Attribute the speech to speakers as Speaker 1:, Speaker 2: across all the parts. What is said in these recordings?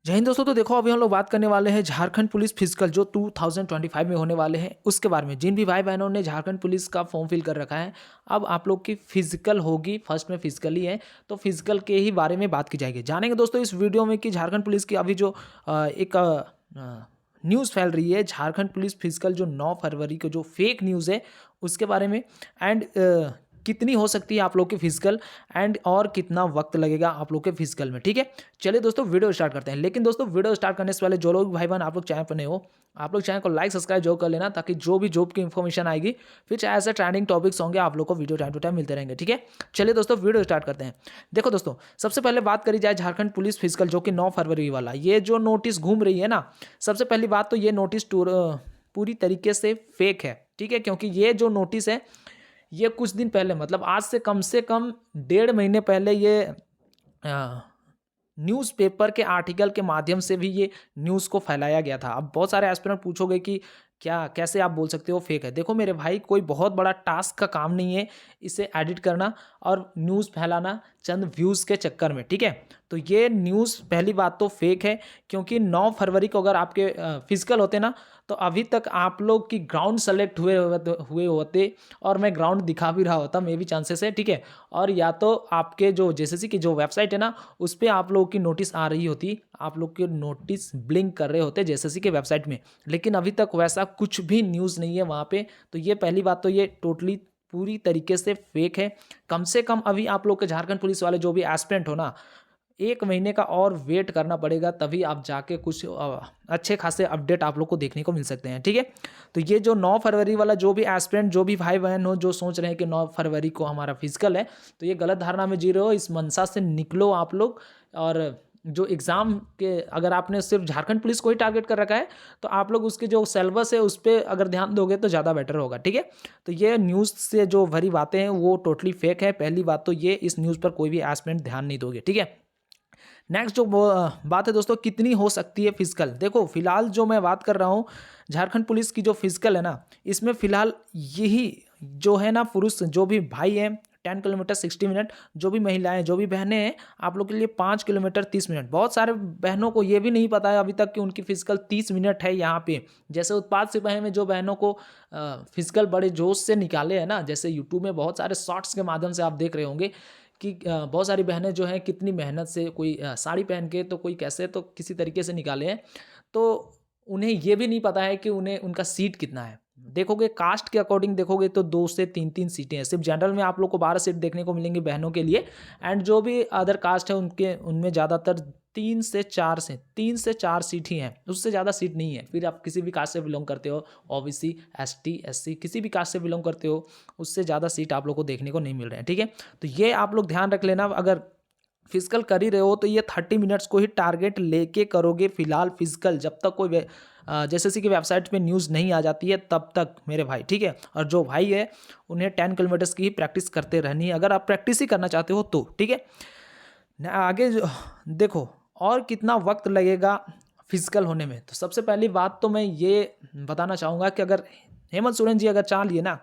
Speaker 1: जय हिंद दोस्तों। तो देखो अभी हम लोग बात करने वाले हैं झारखंड पुलिस फिजिकल जो 2025 में होने वाले हैं उसके बारे में। जिन भी भाई बहनों ने झारखंड पुलिस का फॉर्म फिल कर रखा है, अब आप लोग की फिजिकल होगी। फर्स्ट में फिजिकल ही है, तो फिजिकल के ही बारे में बात की जाएगी। जानेंगे दोस्तों इस वीडियो में कि झारखंड पुलिस की अभी जो एक न्यूज़ फैल रही है, झारखंड पुलिस फिजिकल जो 9 फरवरी को जो फेक न्यूज़ है उसके बारे में। एंड कितनी हो सकती है आप लोग की फिजिकल, एंड और कितना वक्त लगेगा आप लोग के फिजिकल में। ठीक है, चलिए दोस्तों वीडियो स्टार्ट करते हैं। लेकिन दोस्तों वीडियो स्टार्ट करने से पहले जो लोग भाई बहन आप लोग चैनल पर नए हो, आप लोग चैनल को लाइक सब्सक्राइब जरूर कर लेना, ताकि जो भी जॉब की इन्फॉर्मेशन आएगी, फिर चाहे ऐसे ट्रेंडिंग टॉपिक्स होंगे, आप लोग को वीडियो टाइम टू टाइम मिलते रहेंगे। ठीक है, चलिए दोस्तों वीडियो स्टार्ट करते हैं। देखो दोस्तों, सबसे पहले बात करी जाए झारखंड पुलिस फिजिकल जो कि 9 फरवरी वाला, ये जो नोटिस घूम रही है ना, सबसे पहली बात तो ये नोटिस पूरी तरीके से फेक है। ठीक है, क्योंकि ये जो नोटिस है ये कुछ दिन पहले, मतलब आज से कम 1.5 महीने पहले ये न्यूज़पेपर के आर्टिकल के माध्यम से भी ये न्यूज़ को फैलाया गया था। अब बहुत सारे एस्पिरेंट पूछोगे कि क्या, कैसे आप बोल सकते हो फेक है। देखो मेरे भाई, कोई बहुत बड़ा टास्क का काम नहीं है इसे एडिट करना और न्यूज़ फैलाना चंद व्यूज़ के चक्कर में। ठीक है, तो ये न्यूज़ पहली बात तो फेक है, क्योंकि 9 फरवरी को अगर आपके फिजिकल होते ना, तो अभी तक आप लोग की ग्राउंड सेलेक्ट हुए होते और मैं ग्राउंड दिखा भी रहा होता, मे भी चांसेस है। ठीक है, और या तो आपके जो जेसीसी की जो वेबसाइट है ना, उस पर आप लोगों की नोटिस आ रही होती, आप लोग के नोटिस ब्लिंक कर रहे होते जेसीसी के वेबसाइट में, लेकिन अभी तक वैसा कुछ भी न्यूज़ नहीं है वहाँ पे। तो ये पहली बात तो ये टोटली पूरी तरीके से फेक है। कम से कम अभी आप लोग के झारखंड पुलिस वाले जो भी एस्पिरेंट हो ना, 1 महीने का और वेट करना पड़ेगा, तभी आप जाके कुछ अच्छे खासे अपडेट आप लोग को देखने को मिल सकते हैं। ठीक है, तो ये जो 9 फरवरी वाला जो भी एस्पिरेंट, जो भी भाई बहन हो जो सोच रहे हैं कि 9 फरवरी को हमारा फिजिकल है, तो ये गलत धारणा में जी रहे हो। इस मंशा से निकलो आप लोग। और जो एग्ज़ाम के, अगर आपने सिर्फ झारखंड पुलिस को ही टारगेट कर रखा है, तो आप लोग उसके जो सिलेबस है उस पर अगर ध्यान दोगे तो ज़्यादा बेटर होगा। ठीक है, तो ये न्यूज़ से जो भरी बातें हैं वो टोटली फेक है। पहली बात तो ये, इस न्यूज़ पर कोई भी एस्पिरेंट ध्यान नहीं दोगे। ठीक है, नेक्स्ट जो बात है दोस्तों, कितनी हो सकती है फिजिकल। देखो फिलहाल जो मैं बात कर रहा हूँ, झारखंड पुलिस की जो फिजिकल है ना, इसमें फिलहाल यही जो है ना, पुरुष जो भी भाई हैं 10 किलोमीटर 60 मिनट, जो भी महिलाएं जो भी बहनें हैं, आप लोग के लिए 5 किलोमीटर 30 मिनट। बहुत सारे बहनों को ये भी नहीं पता है अभी तक कि उनकी फिजिकल 30 मिनट है यहाँ पे। जैसे उत्पाद सिपाही में जो बहनों को फिजिकल बड़े जोश से निकाले हैं ना, जैसे यूट्यूब में बहुत सारे शॉर्ट्स के माध्यम से आप देख रहे होंगे कि बहुत सारी बहनें जो हैं कितनी मेहनत से, कोई साड़ी पहन के, तो कोई कैसे, तो किसी तरीके से निकाले हैं। तो उन्हें ये भी नहीं पता है कि उन्हें उनका सीट कितना है। देखोगे कास्ट के अकॉर्डिंग देखोगे तो 2 से 3-3 सीटें हैं। सिर्फ जनरल में आप लोग को 12 सीट देखने को मिलेंगी बहनों के लिए, एंड जो भी अदर कास्ट है उनके, उनमें ज़्यादातर 3 से 4 सीट ही हैं, उससे ज़्यादा सीट नहीं है। फिर आप किसी भी कास्ट से बिलोंग करते हो, ओबीसी, एसटी, एससी, किसी भी कास्ट से बिलोंग करते हो, उससे ज़्यादा सीट आप लोग को देखने को नहीं मिल रहे हैं। ठीक है, तो ये आप लोग ध्यान रख लेना। अगर फिजिकल कर ही रहे हो तो ये 30 मिनट्स को ही टारगेट लेके करोगे फिलहाल फिजिकल, जब तक कोई जेएसएससी की वेबसाइट पे न्यूज़ नहीं आ जाती है तब तक मेरे भाई। ठीक है, और जो भाई है उन्हें 10 किलोमीटर्स की ही प्रैक्टिस करते रहनी है, अगर आप प्रैक्टिस ही करना चाहते हो तो। ठीक है, आगे देखो और कितना वक्त लगेगा फिजिकल होने में। तो सबसे पहली बात तो मैं ये बताना चाहूँगा कि अगर हेमंत सोरेन जी अगर चाह लिए ना,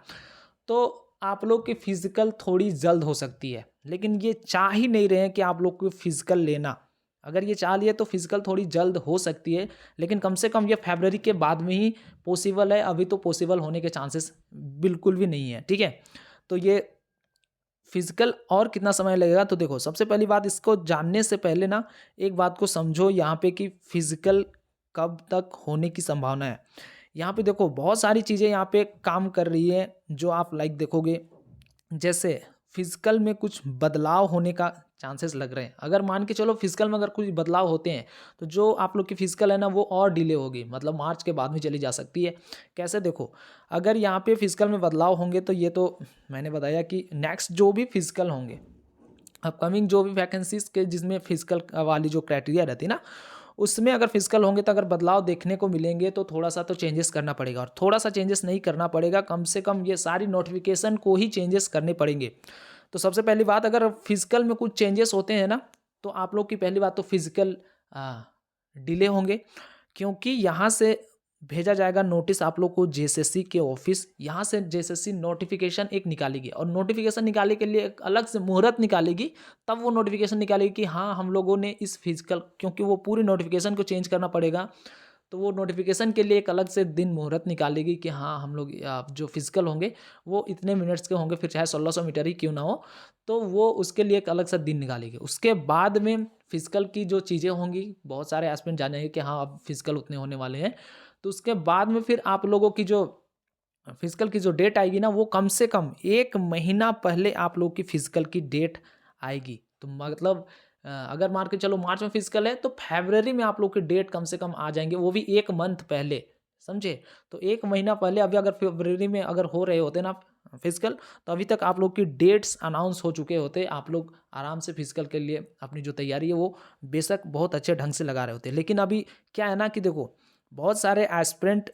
Speaker 1: तो आप लोग की फिजिकल थोड़ी जल्द हो सकती है। लेकिन ये चाह ही नहीं रहे हैं कि आप लोग को फिजिकल लेना। अगर ये चाह लिए तो फिजिकल थोड़ी जल्द हो सकती है, लेकिन कम से कम ये फरवरी के बाद में ही पॉसिबल है। अभी तो पॉसिबल होने के चांसेस बिल्कुल भी नहीं है। ठीक है, तो ये फिजिकल और कितना समय लगेगा, तो देखो सबसे पहली बात, इसको जानने से पहले ना एक बात को समझो यहाँ पे कि फिजिकल कब तक होने की संभावना है। यहाँ पे देखो बहुत सारी चीज़ें यहाँ पे काम कर रही है, जो आप लाइक देखोगे, जैसे फिजिकल में कुछ बदलाव होने का चांसेस लग रहे हैं। अगर मान के चलो फिजिकल में अगर कुछ बदलाव होते हैं, तो जो आप लोग की फिजिकल है ना वो और डिले होगी, मतलब मार्च के बाद में चली जा सकती है। कैसे, देखो अगर यहाँ पे फिजिकल में बदलाव होंगे, तो ये तो मैंने बताया कि नेक्स्ट जो भी फिजिकल होंगे, अपकमिंग जो भी वैकेंसीज के जिसमें फिजिकल वाली जो क्राइटेरिया रहती है ना, उसमें अगर फिजिकल होंगे तो अगर बदलाव देखने को मिलेंगे, तो थोड़ा सा तो चेंजेस करना पड़ेगा। और थोड़ा सा चेंजेस नहीं करना पड़ेगा, कम से कम ये सारी नोटिफिकेशन को ही चेंजेस करने पड़ेंगे। तो सबसे पहली बात, अगर फिजिकल में कुछ चेंजेस होते हैं ना, तो आप लोग की पहली बात तो फिजिकल डिले होंगे, क्योंकि यहाँ से भेजा जाएगा नोटिस आप लोग को जेएसएससी के ऑफिस। यहाँ से जेएसएससी नोटिफिकेशन एक निकालेगी और नोटिफिकेशन निकालने के लिए एक अलग से मुहूर्त निकालेगी। तब वो नोटिफिकेशन निकालेगी कि हाँ हम लोगों ने इस फिजिकल, क्योंकि वो पूरी नोटिफिकेशन को चेंज करना पड़ेगा, तो वो नोटिफिकेशन के लिए एक अलग से दिन मुहूर्त निकालेगी कि हाँ हम लोग जो फिजिकल होंगे वो इतने मिनट्स के होंगे, फिर चाहे 1600 मीटर ही क्यों ना हो, तो वो उसके लिए एक अलग सा दिन निकालेगी। उसके बाद में फिजिकल की जो चीज़ें होंगी, बहुत सारे एस्पिरेंट जानेंगे कि हाँ अब फिजिकल उतने होने वाले हैं, तो उसके बाद में फिर आप लोगों की जो फिजिकल की जो डेट आएगी ना, वो कम से कम 1 महीना पहले आप लोग की फिजिकल की डेट आएगी। तो मतलब अगर मान के चलो मार्च में फिजिकल है, तो फरवरी में आप लोग की डेट कम से कम आ जाएंगे, वो भी 1 मंथ पहले, समझे। तो 1 महीना पहले, अभी अगर फरवरी में अगर हो रहे होते ना फिजिकल, तो अभी तक आप लोग की डेट्स अनाउंस हो चुके होते, आप लोग आराम से फिजिकल के लिए अपनी जो तैयारी है वो बेशक बहुत अच्छे ढंग से लगा रहे होते। लेकिन अभी क्या है ना कि देखो, बहुत सारे एस्पिरेंट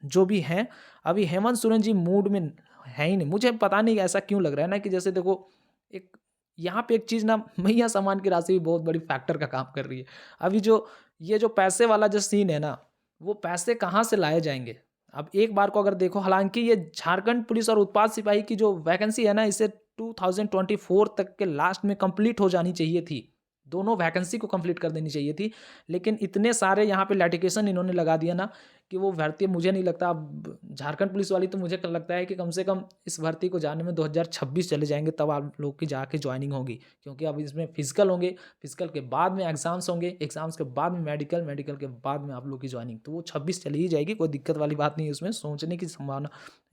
Speaker 1: जो भी हैं, अभी हेमंत सोरेन जी मूड में है ही नहीं। मुझे पता नहीं ऐसा क्यों लग रहा है ना कि जैसे देखो, एक यहाँ पे एक चीज़ ना, मैया सम्मान की राशि भी बहुत बड़ी फैक्टर का काम कर रही है। अभी जो ये जो पैसे वाला जो सीन है ना, वो पैसे कहाँ से लाए जाएंगे। अब एक बार को अगर देखो, हालांकि ये झारखंड पुलिस और उत्पाद सिपाही की जो वैकेंसी है ना, इसे 2024 तक के लास्ट में कंप्लीट हो जानी चाहिए थी। दोनों वैकेंसी को कंप्लीट कर देनी चाहिए थी, लेकिन इतने सारे यहाँ पे लिटिगेशन इन्होंने लगा दिया ना कि वो भर्ती, मुझे नहीं लगता अब झारखंड पुलिस वाली, तो मुझे लगता है कि कम से कम इस भर्ती को जाने में 2026 चले जाएंगे, तब आप लोग की जाके ज्वाइनिंग होगी। क्योंकि अब इसमें फिजिकल होंगे, फिजिकल के बाद में एग्जाम्स होंगे, एग्जाम्स के बाद में मेडिकल, मेडिकल के बाद में आप लोग की ज्वाइनिंग, तो वो 26 चली ही जाएगी। कोई दिक्कत वाली बात नहीं है उसमें, सोचने की संभावना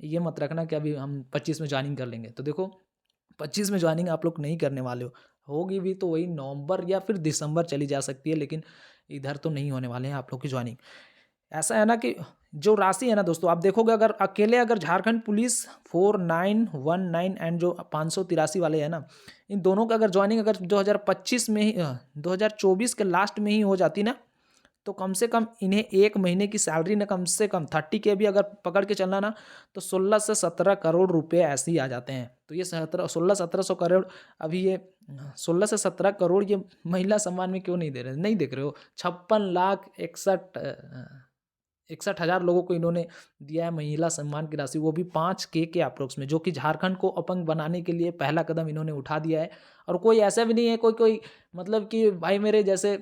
Speaker 1: ये मत रखना कि अभी हम 25 में ज्वाइनिंग कर लेंगे। तो देखो, 25 में ज्वाइनिंग आप लोग नहीं करने वाले हो, होगी भी तो वही नवंबर या फिर दिसंबर चली जा सकती है, लेकिन इधर तो नहीं होने वाले हैं आप लोग की ज्वाइनिंग। ऐसा है ना कि जो राशि है ना दोस्तों, आप देखोगे अगर अकेले अगर झारखंड पुलिस 4919 एंड जो 583 वाले हैं ना, इन दोनों का अगर ज्वाइनिंग अगर 2025 में ही 2024 के लास्ट में ही हो जाती ना, तो कम से कम इन्हें 1 महीने की सैलरी ना कम से कम 30K भी अगर पकड़ के चलना ना, तो 16 से 17 करोड़ रुपए ऐसे ही आ जाते हैं। तो ये 16-1700 करोड़, अभी ये 16 से 17 करोड़ ये महिला सम्मान में क्यों नहीं दे रहे, नहीं देख रहे हो। 56,61,61,000 लोगों को इन्होंने दिया है महिला सम्मान की राशि, वो भी 5K के अप्रोक्स में, जो कि झारखंड को अपंग बनाने के लिए पहला कदम इन्होंने उठा दिया है। और कोई ऐसा भी नहीं है, कोई कोई मतलब कि भाई मेरे जैसे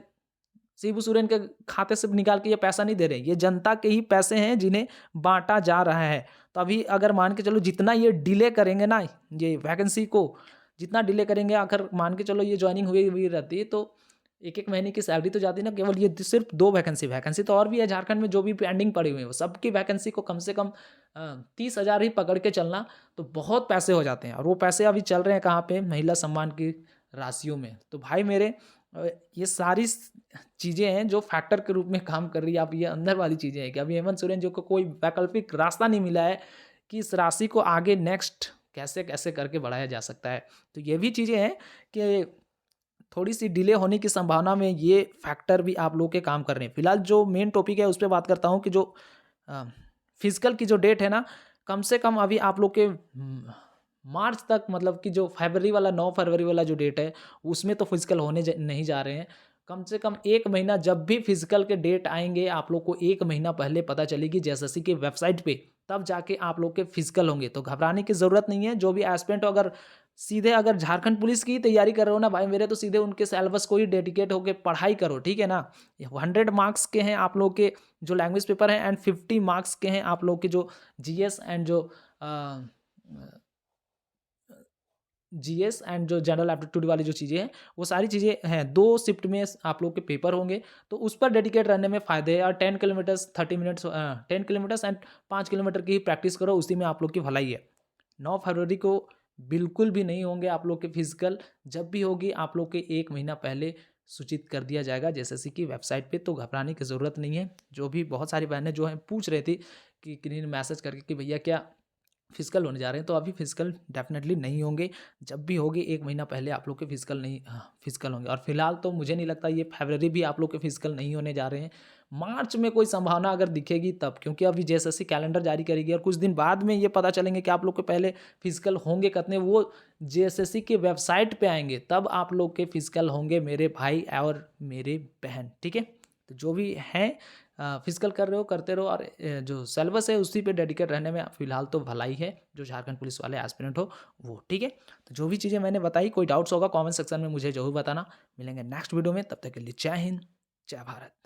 Speaker 1: शिबू सोरेन के खाते से निकाल के ये पैसा नहीं दे रहे, ये जनता के ही पैसे हैं जिन्हें बांटा जा रहा है। तो अभी अगर मान के चलो जितना ये डिले करेंगे ना, ये वैकेंसी को जितना डिले करेंगे, अगर मान के चलो ये ज्वाइनिंग हुई हुई रहती है, तो 1-1 महीने की सैलरी तो जाती ना। केवल ये सिर्फ 2 वैकेंसी तो और भी है झारखंड में जो भी पेंडिंग पड़ी हुई है, वो सबकी वैकेंसी को कम से कम 30,000 ही पकड़ के चलना, तो बहुत पैसे हो जाते हैं। और वो पैसे अभी चल रहे हैं कहाँ पे, महिला सम्मान की राशियों में। तो भाई मेरे ये सारी चीज़ें हैं जो फैक्टर के रूप में काम कर रही है। अब ये अंदर वाली चीज़ें हैं कि अभी हेमंत सोरेन जी को कोई वैकल्पिक रास्ता नहीं मिला है कि इस राशि को आगे नेक्स्ट कैसे कैसे करके बढ़ाया जा सकता है। तो ये भी चीज़ें हैं कि थोड़ी सी डिले होने की संभावना में ये फैक्टर भी आप लोग के काम कर रहे हैं। फिलहाल जो मेन टॉपिक है उस पर बात करता हूँ कि जो फिजिकल की जो डेट है ना, कम से कम अभी आप लोग के मार्च तक, मतलब कि जो फरवरी वाला 9 फरवरी वाला जो डेट है, उसमें तो फिजिकल होने नहीं जा रहे हैं। कम से कम 1 महीना, जब भी फिजिकल के डेट आएंगे आप लोग को 1 महीना पहले पता चलेगी जेएसएससी की वेबसाइट पे, तब जाके आप लोग के फिजिकल होंगे। तो घबराने की ज़रूरत नहीं है। जो भी एस्पिरेंट हो, अगर सीधे अगर झारखंड पुलिस की तैयारी कर रहे हो ना भाई मेरे, तो सीधे उनके सिलेबस को ही डेडिकेट होकर पढ़ाई करो, ठीक है ना। 100 मार्क्स के हैं आप लोग के जो लैंग्वेज पेपर हैं, एंड 50 मार्क्स के हैं आप लोग के जो जीएस एंड जो जीएस एंड जो जनरल एप्टीट्यूड वाली जो चीज़ें हैं, वो सारी चीज़ें हैं। 2 शिफ्ट में आप लोग के पेपर होंगे, तो उस पर डेडिकेट रहने में फ़ायदे है। और 10 kilometres 30 minutes 10 kilometres and 5 kilometre की ही प्रैक्टिस करो, उसी में आप लोग की भलाई है। 9 फरवरी को बिल्कुल भी नहीं होंगे आप लोग के फिजिकल। जब भी होगी आप लोग के 1 महीना पहले सूचित कर दिया जाएगा जेएसएससी की वेबसाइट पे, तो घबराने की ज़रूरत नहीं है। जो भी बहुत सारी बहनें जो हैं पूछ रही थी कि किन्हीं ने मैसेज करके कि भैया क्या फिजिकल होने जा रहे हैं, तो अभी फिजिकल डेफिनेटली नहीं होंगे। जब भी होगी 1 महीना पहले आप लोग के फिजिकल नहीं फिजिकल होंगे। और फिलहाल तो मुझे नहीं लगता ये फरवरी भी आप लोग के फिजिकल नहीं होने जा रहे हैं। मार्च में कोई संभावना अगर दिखेगी तब, क्योंकि अभी जेएसएससी कैलेंडर जारी करेगी और कुछ दिन बाद में ये पता चलेंगे कि आप लोग के पहले फिजिकल होंगे कितने, वो जेएसएससी की वेबसाइट पे आएंगे, तब आप लोग के फिजिकल होंगे मेरे भाई और मेरे बहन, ठीक है। तो जो भी हैं फिजिकल कर रहे हो करते रहो, और जो सिलेबस है उसी पे डेडिकेट रहने में फ़िलहाल तो भलाई है, जो झारखंड पुलिस वाले एस्पिरेंट हो वो, ठीक है। तो जो भी चीज़ें मैंने बताई, कोई डाउट्स होगा कमेंट सेक्शन में मुझे ज़रूर बताना। मिलेंगे नेक्स्ट वीडियो में, तब तक के लिए जय हिंद, जय भारत।